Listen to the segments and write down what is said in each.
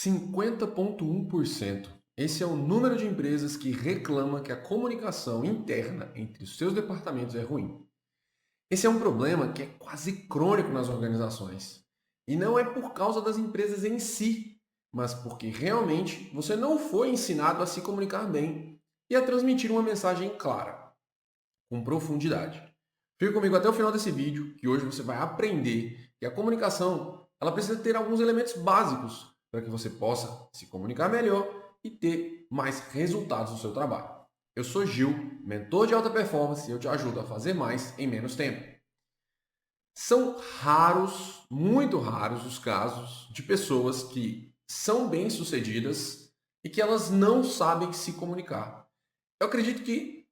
50,1%. Esse é o número de empresas que reclama que a comunicação interna entre os seus departamentos é ruim. Esse é um problema que é quase crônico nas organizações. E não é por causa das empresas em si, mas porque realmente você não foi ensinado a se comunicar bem e a transmitir uma mensagem clara, com profundidade. Fique comigo até o final desse vídeo, que hoje você vai aprender que a comunicação ela precisa ter alguns elementos básicos para que você possa se comunicar melhor e ter mais resultados no seu trabalho. Eu sou Gil, mentor de alta performance, e eu te ajudo a fazer mais em menos tempo. São raros, muito raros os casos de pessoas que são bem-sucedidas e que elas não sabem se comunicar. Eu acredito que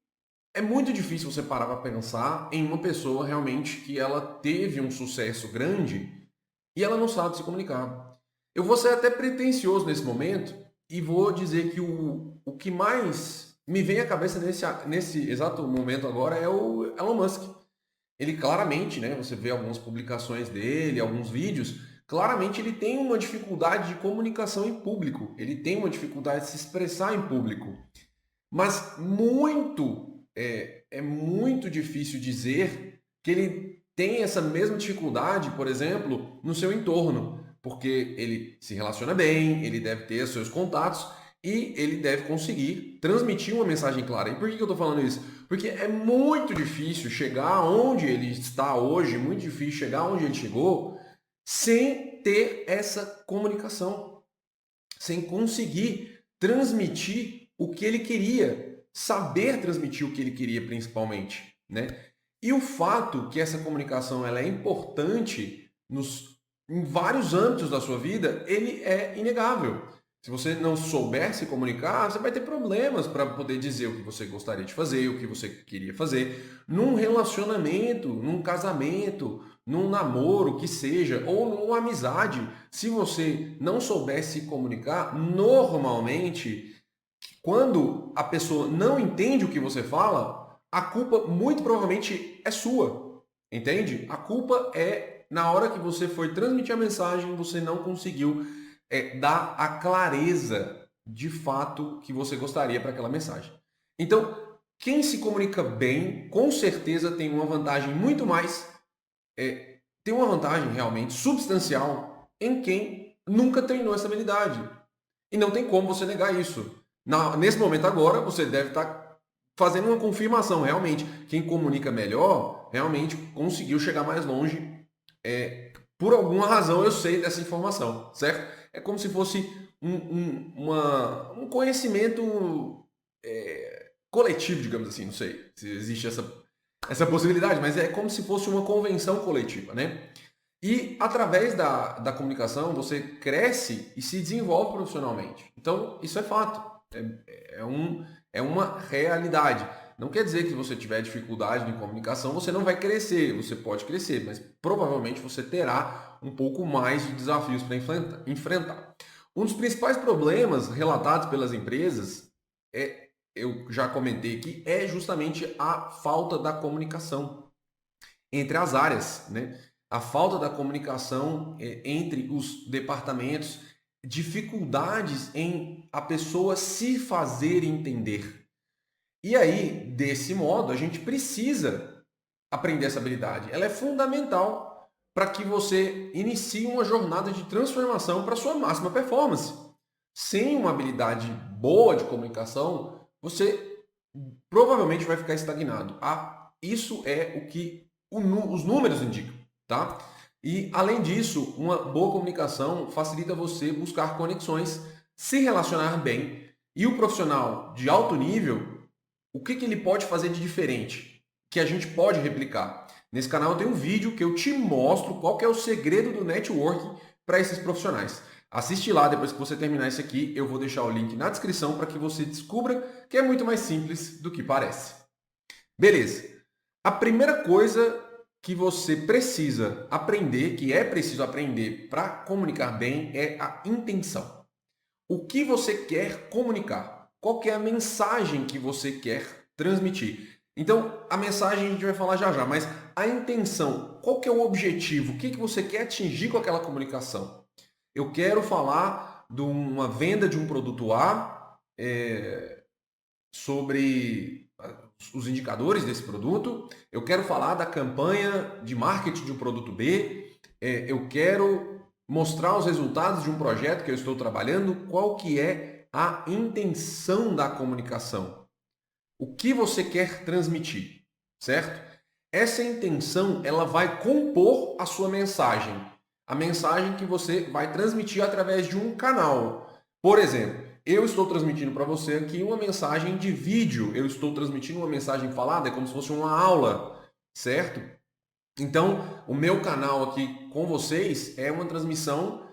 é muito difícil você parar para pensar em uma pessoa realmente que ela teve um sucesso grande e ela não sabe se comunicar. Eu vou ser até pretensioso nesse momento e vou dizer que o que mais me vem à cabeça nesse exato momento agora é o Elon Musk. Ele claramente, né, você vê algumas publicações dele, alguns vídeos, claramente ele tem uma dificuldade de comunicação em público, ele tem uma dificuldade de se expressar em público. Mas é muito difícil dizer que ele tem essa mesma dificuldade, por exemplo, no seu entorno, porque ele se relaciona bem, ele deve ter seus contatos e ele deve conseguir transmitir uma mensagem clara. E por que eu estou falando isso? Porque é muito difícil chegar onde ele está hoje, muito difícil chegar onde ele chegou, sem ter essa comunicação, sem conseguir transmitir o que ele queria, saber transmitir o que ele queria principalmente, né? E o fato que essa comunicação ela é importante em vários âmbitos da sua vida, ele é inegável. Se você não souber se comunicar, você vai ter problemas para poder dizer o que você gostaria de fazer, o que você queria fazer, num relacionamento, num casamento, num namoro, que seja, ou numa amizade. Se você não souber se comunicar, normalmente, quando a pessoa não entende o que você fala, a culpa muito provavelmente é sua, entende? A culpa é na hora que você foi transmitir a mensagem, você não conseguiu dar a clareza de fato que você gostaria para aquela mensagem. Então, quem se comunica bem, com certeza tem uma vantagem muito mais, tem uma vantagem realmente substancial em quem nunca treinou essa habilidade. E não tem como você negar isso. Nesse momento agora, você deve estar fazendo uma confirmação. Realmente, quem comunica melhor, realmente conseguiu chegar mais longe. Por alguma razão eu sei dessa informação, certo? É como se fosse um conhecimento coletivo, digamos assim. Não sei se existe essa possibilidade, mas é como se fosse uma convenção coletiva, né? E através da comunicação você cresce e se desenvolve profissionalmente. Então, isso é fato. É uma realidade. Não quer dizer que se você tiver dificuldade em comunicação, você não vai crescer. Você pode crescer, mas provavelmente você terá um pouco mais de desafios para enfrentar. Um dos principais problemas relatados pelas empresas, eu já comentei aqui, é justamente a falta da comunicação entre as áreas, né? A falta da comunicação entre os departamentos, dificuldades em a pessoa se fazer entender. E aí, desse modo, a gente precisa aprender essa habilidade. Ela é fundamental para que você inicie uma jornada de transformação para sua máxima performance. Sem uma habilidade boa de comunicação, você provavelmente vai ficar estagnado. Isso é o que os números indicam, tá? E além disso, uma boa comunicação facilita você buscar conexões, se relacionar bem. E o profissional de alto nível, o que ele pode fazer de diferente, que a gente pode replicar? Nesse canal tem um vídeo que eu te mostro qual que é o segredo do networking para esses profissionais. Assiste lá, depois que você terminar isso aqui, eu vou deixar o link na descrição para que você descubra que é muito mais simples do que parece. Beleza. A primeira coisa que você precisa aprender, que é preciso aprender para comunicar bem, é a intenção. O que você quer comunicar? Qual que é a mensagem que você quer transmitir? Então, a mensagem a gente vai falar já já, mas a intenção, qual que é o objetivo? O que você quer atingir com aquela comunicação? Eu quero falar de uma venda de um produto A, sobre os indicadores desse produto, eu quero falar da campanha de marketing de um produto B, eu quero mostrar os resultados de um projeto que eu estou trabalhando, qual que é a intenção da comunicação. O que você quer transmitir, certo? Essa intenção, ela vai compor a sua mensagem. A mensagem que você vai transmitir através de um canal. Por exemplo, eu estou transmitindo para você aqui uma mensagem de vídeo. Eu estou transmitindo uma mensagem falada, é como se fosse uma aula, certo? Então, o meu canal aqui com vocês é uma transmissão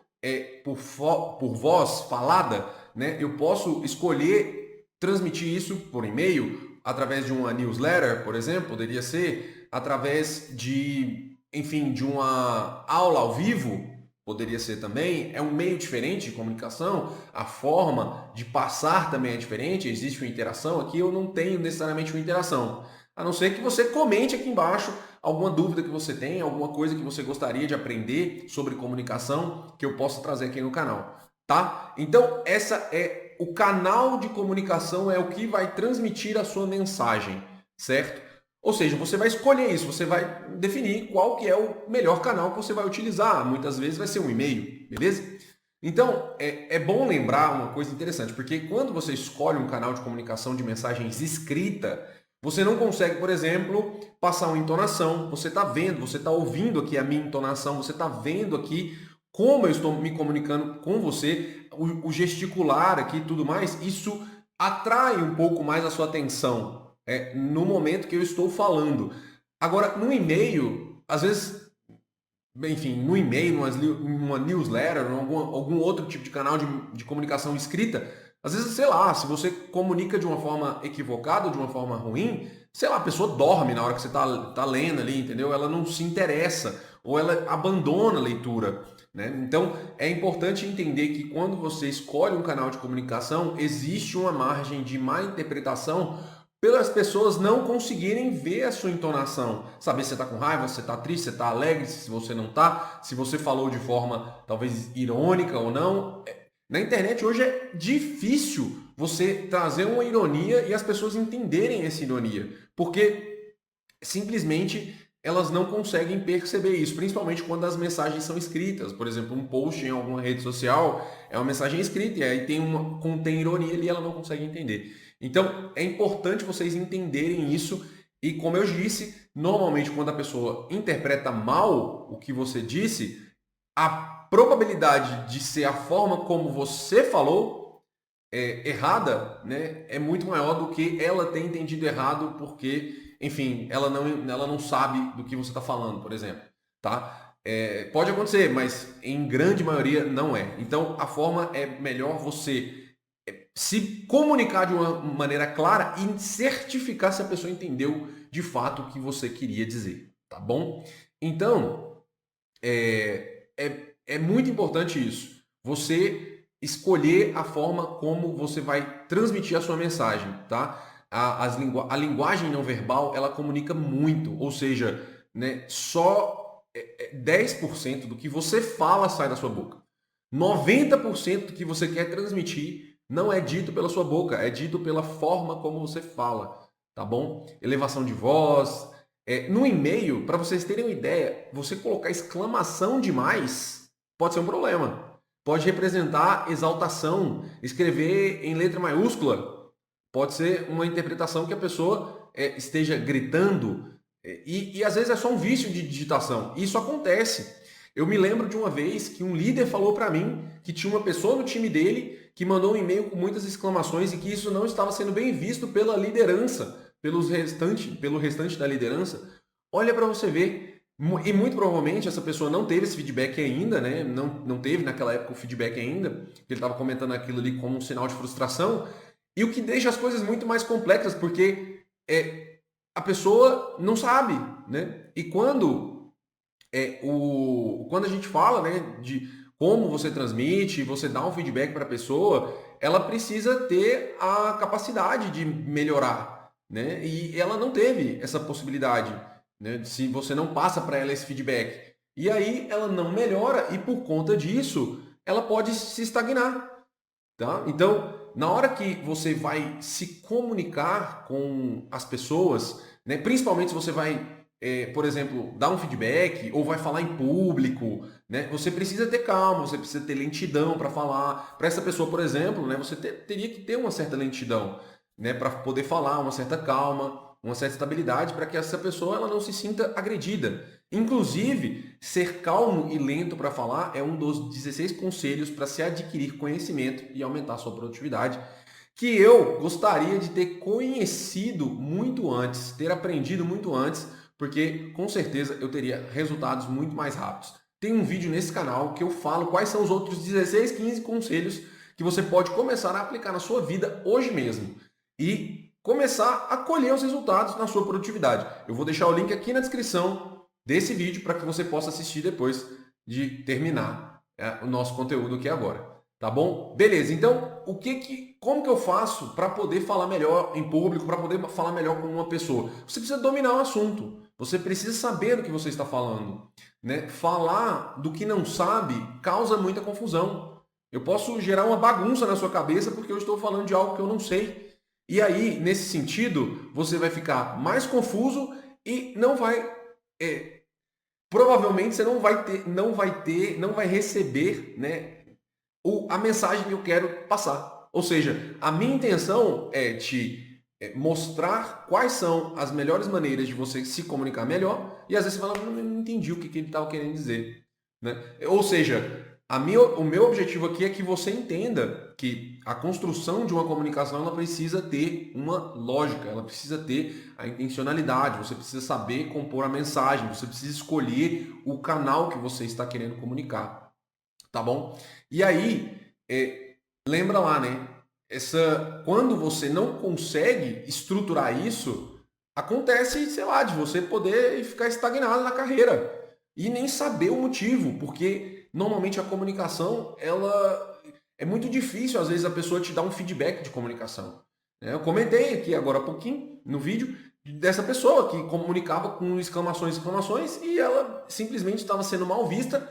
por voz falada, né? Eu posso escolher transmitir isso por e-mail, através de uma newsletter, por exemplo, poderia ser através de, enfim, de uma aula ao vivo, poderia ser também. É um meio diferente de comunicação, a forma de passar também é diferente, existe uma interação. Aqui eu não tenho necessariamente uma interação, a não ser que você comente aqui embaixo alguma dúvida que você tem, alguma coisa que você gostaria de aprender sobre comunicação que eu possa trazer aqui no canal, tá? Então, o canal de comunicação é o que vai transmitir a sua mensagem, certo? Ou seja, você vai escolher isso, você vai definir qual que é o melhor canal que você vai utilizar. Muitas vezes vai ser um e-mail, beleza? Então, é bom lembrar uma coisa interessante, porque quando você escolhe um canal de comunicação de mensagens escrita, você não consegue, por exemplo, passar uma entonação. Você está vendo, você está ouvindo aqui a minha entonação, você está vendo aqui como eu estou me comunicando com você, o gesticular aqui e tudo mais. Isso atrai um pouco mais a sua atenção no momento que eu estou falando. Agora, no e-mail, às vezes, enfim, no e-mail, numa newsletter, algum outro tipo de canal de comunicação escrita, às vezes, sei lá, se você comunica de uma forma equivocada, de uma forma ruim, sei lá, a pessoa dorme na hora que você tá lendo ali, entendeu? Ela não se interessa ou ela abandona a leitura, né? Então, é importante entender que quando você escolhe um canal de comunicação, existe uma margem de má interpretação pelas pessoas não conseguirem ver a sua entonação, saber se você está com raiva, se você está triste, se você está alegre, se você não está, se você falou de forma talvez irônica ou não. Na internet hoje é difícil você trazer uma ironia e as pessoas entenderem essa ironia, porque simplesmente elas não conseguem perceber isso, principalmente quando as mensagens são escritas. Por exemplo, um post em alguma rede social é uma mensagem escrita e aí contém ironia ali e ela não consegue entender. Então, é importante vocês entenderem isso e, como eu disse, normalmente quando a pessoa interpreta mal o que você disse, a probabilidade de ser a forma como você falou errada, né, é muito maior do que ela ter entendido errado porque, enfim, ela não sabe do que você está falando, por exemplo, tá? Pode acontecer, mas em grande maioria não é. Então, a forma é melhor você se comunicar de uma maneira clara e certificar se a pessoa entendeu de fato o que você queria dizer, tá bom? Então, é muito importante isso. Você escolher a forma como você vai transmitir a sua mensagem, tá? A linguagem não verbal, ela comunica muito, ou seja, né, só 10% do que você fala sai da sua boca. 90% do que você quer transmitir não é dito pela sua boca, é dito pela forma como você fala, tá bom? Elevação de voz. No e-mail, para vocês terem uma ideia, você colocar exclamação demais pode ser um problema. Pode representar exaltação. Escrever em letra maiúscula pode ser uma interpretação que a pessoa esteja gritando. E às vezes é só um vício de digitação. Isso acontece. Eu me lembro de uma vez que um líder falou para mim que tinha uma pessoa no time dele que mandou um e-mail com muitas exclamações e que isso não estava sendo bem visto pela liderança, pelo restante da liderança. Olha para você ver. E muito provavelmente essa pessoa não teve esse feedback ainda, né? Não teve naquela época o feedback ainda. Ele estava comentando aquilo ali como um sinal de frustração. E o que deixa as coisas muito mais complexas, porque a pessoa não sabe, né? E quando a gente fala, né, de como você transmite, você dá um feedback para a pessoa, ela precisa ter a capacidade de melhorar, né? E ela não teve essa possibilidade, né? Se você não passa para ela esse feedback. E aí ela não melhora e por conta disso, ela pode se estagnar. Tá? Então, na hora que você vai se comunicar com as pessoas, né, principalmente se você vai, por exemplo, dar um feedback ou vai falar em público, né, você precisa ter calma, você precisa ter lentidão para falar. Para essa pessoa, por exemplo, né, você teria que ter uma certa lentidão, né, para poder falar, uma certa calma, uma certa estabilidade, para que essa pessoa ela não se sinta agredida. Inclusive, ser calmo e lento para falar é um dos 16 conselhos para se adquirir conhecimento e aumentar a sua produtividade, que eu gostaria de ter conhecido muito antes, ter aprendido muito antes, porque com certeza eu teria resultados muito mais rápidos. Tem um vídeo nesse canal que eu falo quais são os outros 16, 15 conselhos que você pode começar a aplicar na sua vida hoje mesmo e começar a colher os resultados na sua produtividade. Eu vou deixar o link aqui na descrição desse vídeo para que você possa assistir depois de terminar o nosso conteúdo aqui agora. Tá bom? Beleza, então como que eu faço para poder falar melhor em público, para poder falar melhor com uma pessoa? Você precisa dominar o assunto, você precisa saber do que você está falando. Né? Falar do que não sabe causa muita confusão. Eu posso gerar uma bagunça na sua cabeça porque eu estou falando de algo que eu não sei. E aí, nesse sentido, você vai ficar mais confuso e não vai provavelmente você não vai receber, né, a mensagem que eu quero passar. Ou seja, a minha intenção é te mostrar quais são as melhores maneiras de você se comunicar melhor e às vezes você fala, não entendi o que ele estava querendo dizer. Né? Ou seja, o meu objetivo aqui é que você entenda que a construção de uma comunicação ela precisa ter uma lógica, ela precisa ter a intencionalidade, você precisa saber compor a mensagem, você precisa escolher o canal que você está querendo comunicar, tá bom? E aí, lembra lá, né? Quando você não consegue estruturar isso, acontece, sei lá, de você poder ficar estagnado na carreira e nem saber o motivo, porque normalmente a comunicação, ela é muito difícil, às vezes, a pessoa te dar um feedback de comunicação. Né? Eu comentei aqui agora há pouquinho, no vídeo, dessa pessoa que comunicava com exclamações, exclamações, e ela simplesmente estava sendo mal vista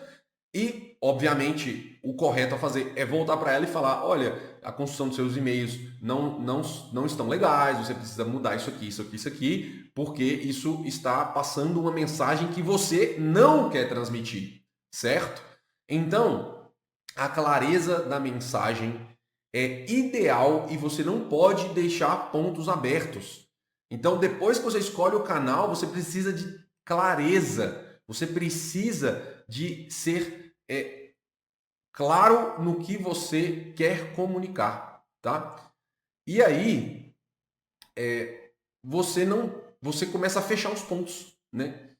e, obviamente, o correto a fazer é voltar para ela e falar, olha, a construção dos seus e-mails não estão legais, você precisa mudar isso aqui, isso aqui, isso aqui, porque isso está passando uma mensagem que você não quer transmitir, certo? Então, a clareza da mensagem é ideal e você não pode deixar pontos abertos. Então, depois que você escolhe o canal, você precisa de clareza, você precisa de ser claro no que você quer comunicar, tá? E aí, você começa a fechar os pontos, né?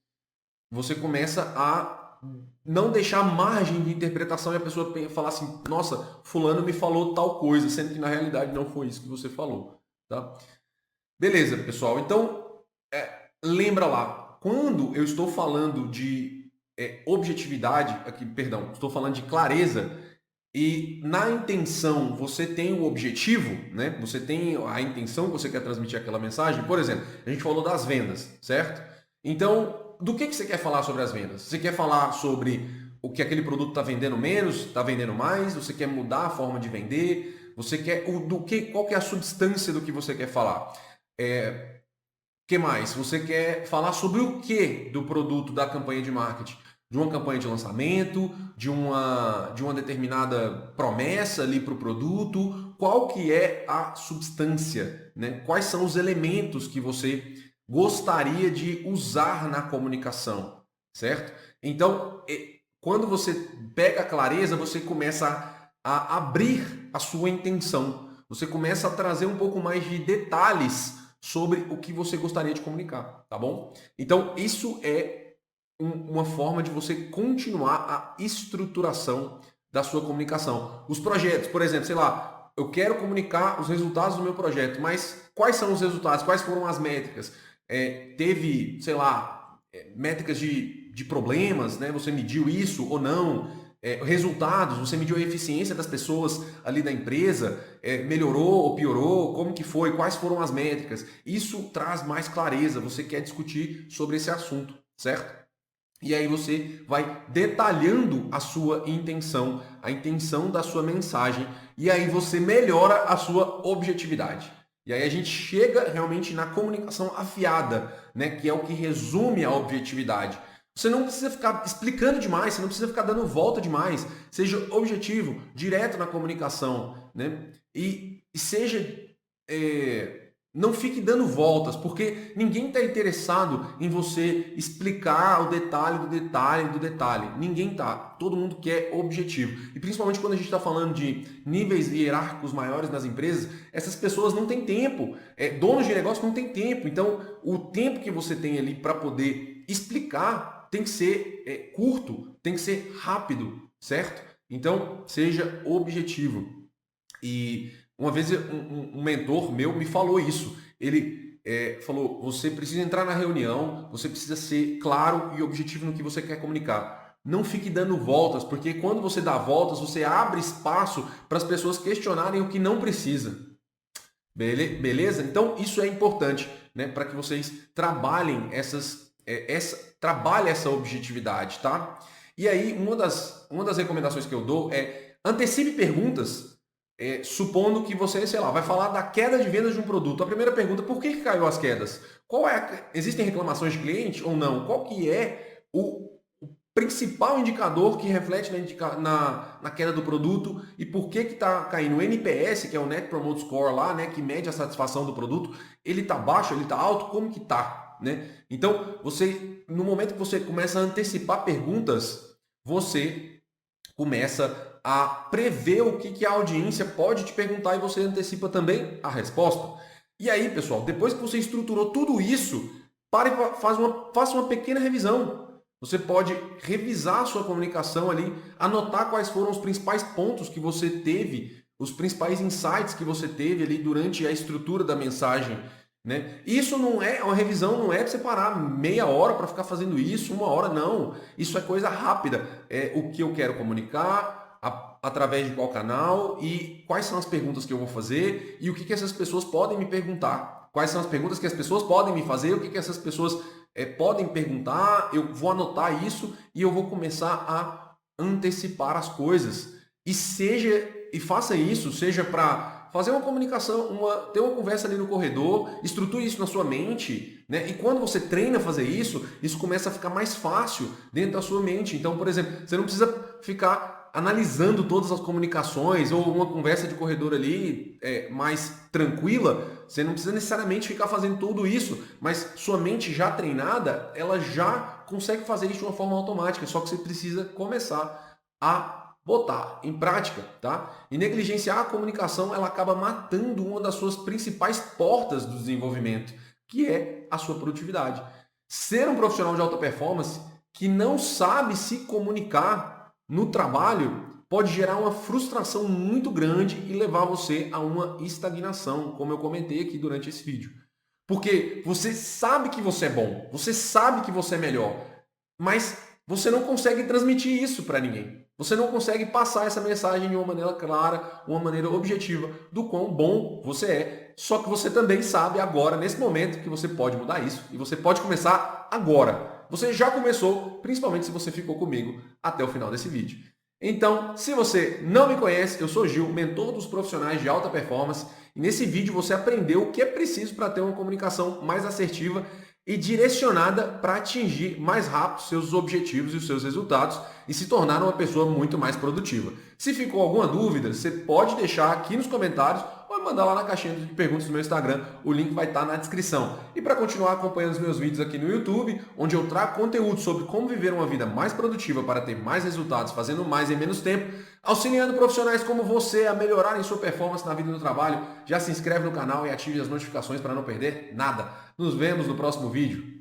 Você começa a não deixar margem de interpretação e a pessoa falar assim, nossa, fulano me falou tal coisa, sendo que na realidade não foi isso que você falou, tá? Beleza, pessoal. Então, lembra lá, quando eu estou falando de objetividade, aqui, perdão, estou falando de clareza, e na intenção você tem o objetivo, né? Você tem a intenção que você quer transmitir aquela mensagem. Por exemplo, a gente falou das vendas, certo? Então, do que você quer falar sobre as vendas? Você quer falar sobre o que aquele produto está vendendo menos, está vendendo mais? Você quer mudar a forma de vender? Você quer qual que é a substância do que você quer falar? Que mais? Você quer falar sobre o que do produto da campanha de marketing? De uma campanha de lançamento, de uma determinada promessa ali para o produto? Qual que é a substância? Né? Quais são os elementos que você gostaria de usar na comunicação? Certo? Então, quando você pega a clareza, você começa a abrir a sua intenção. Você começa a trazer um pouco mais de detalhes sobre o que você gostaria de comunicar, tá bom? Então, isso é uma forma de você continuar a estruturação da sua comunicação. Os projetos, por exemplo, sei lá, eu quero comunicar os resultados do meu projeto, mas quais são os resultados? Quais foram as métricas? Teve, sei lá, métricas de problemas, né? Você mediu isso ou não? Resultados, você mediu a eficiência das pessoas ali da empresa, melhorou ou piorou, como que foi, quais foram as métricas. Isso traz mais clareza, você quer discutir sobre esse assunto, certo? E aí você vai detalhando a sua intenção, a intenção da sua mensagem, e aí você melhora a sua objetividade. E aí a gente chega realmente na comunicação afiada, né, que é o que resume a objetividade. Você não precisa ficar explicando demais, você não precisa ficar dando volta demais. Seja objetivo, direto na comunicação, né? E seja não fique dando voltas, porque ninguém está interessado em você explicar o detalhe do detalhe do detalhe. Ninguém está. Todo mundo quer objetivo. E principalmente quando a gente está falando de níveis hierárquicos maiores nas empresas, essas pessoas não têm tempo. Donos de negócio não têm tempo. Então, o tempo que você tem ali para poder explicar tem que ser curto, tem que ser rápido, certo? Então, seja objetivo. E uma vez um mentor meu me falou isso. Ele falou: você precisa entrar na reunião, você precisa ser claro e objetivo no que você quer comunicar. Não fique dando voltas, porque quando você dá voltas, você abre espaço para as pessoas questionarem o que não precisa. Beleza? Então isso é importante, né, para que vocês trabalhem trabalhe essa objetividade, tá? E aí uma das recomendações que eu dou é antecipe perguntas. Supondo que você, sei lá, vai falar da queda de vendas de um produto. A primeira pergunta: por que caiu as quedas? Existem reclamações de cliente ou não? Qual que é o principal indicador que reflete na queda do produto e por que está caindo? O NPS, que é o Net Promoter Score lá, né, que mede a satisfação do produto, ele está baixo, ele está alto, como que está? Né? Então, no momento que você começa a antecipar perguntas, você começa a prever o que a audiência pode te perguntar e você antecipa também a resposta. E aí, pessoal, depois que você estruturou tudo isso, faça uma pequena revisão. Você pode revisar a sua comunicação ali, anotar quais foram os principais pontos que você teve, os principais insights que você teve ali durante a estrutura da mensagem. Né? Isso não é uma revisão, não é para você parar meia hora para ficar fazendo isso, uma hora, não. Isso é coisa rápida. É o que eu quero comunicar, através de qual canal e quais são as perguntas que eu vou fazer e o que essas pessoas podem me perguntar. Quais são as perguntas que as pessoas podem me fazer, o que essas pessoas podem perguntar. Eu vou anotar isso e eu vou começar a antecipar as coisas. E faça isso, seja para fazer uma comunicação, ter uma conversa ali no corredor, estruture isso na sua mente, né? E quando você treina a fazer isso, isso começa a ficar mais fácil dentro da sua mente. Então, por exemplo, você não precisa ficar analisando todas as comunicações ou uma conversa de corredor ali mais tranquila. Você não precisa necessariamente ficar fazendo tudo isso, mas sua mente já treinada, ela já consegue fazer isso de uma forma automática, só que você precisa começar a botar em prática, tá? E negligenciar a comunicação, ela acaba matando uma das suas principais portas do desenvolvimento, que é a sua produtividade. Ser um profissional de alta performance que não sabe se comunicar no trabalho pode gerar uma frustração muito grande e levar você a uma estagnação, como eu comentei aqui durante esse vídeo. Porque você sabe que você é bom, você sabe que você é melhor, mas você não consegue transmitir isso para ninguém. Você não consegue passar essa mensagem de uma maneira clara, uma maneira objetiva do quão bom você é. Só que você também sabe agora, nesse momento, que você pode mudar isso e você pode começar agora. Você já começou, principalmente se você ficou comigo até o final desse vídeo. Então, se você não me conhece, eu sou Gil, mentor dos profissionais de alta performance, e nesse vídeo você aprendeu o que é preciso para ter uma comunicação mais assertiva e direcionada para atingir mais rápido seus objetivos e os seus resultados e se tornar uma pessoa muito mais produtiva. Se ficou alguma dúvida, você pode deixar aqui nos comentários ou mandar lá na caixinha de perguntas do meu Instagram, o link vai estar na descrição. E para continuar acompanhando os meus vídeos aqui no YouTube, onde eu trago conteúdo sobre como viver uma vida mais produtiva para ter mais resultados, fazendo mais em menos tempo, auxiliando profissionais como você a melhorarem sua performance na vida e no trabalho, já se inscreve no canal e ative as notificações para não perder nada. Nos vemos no próximo vídeo.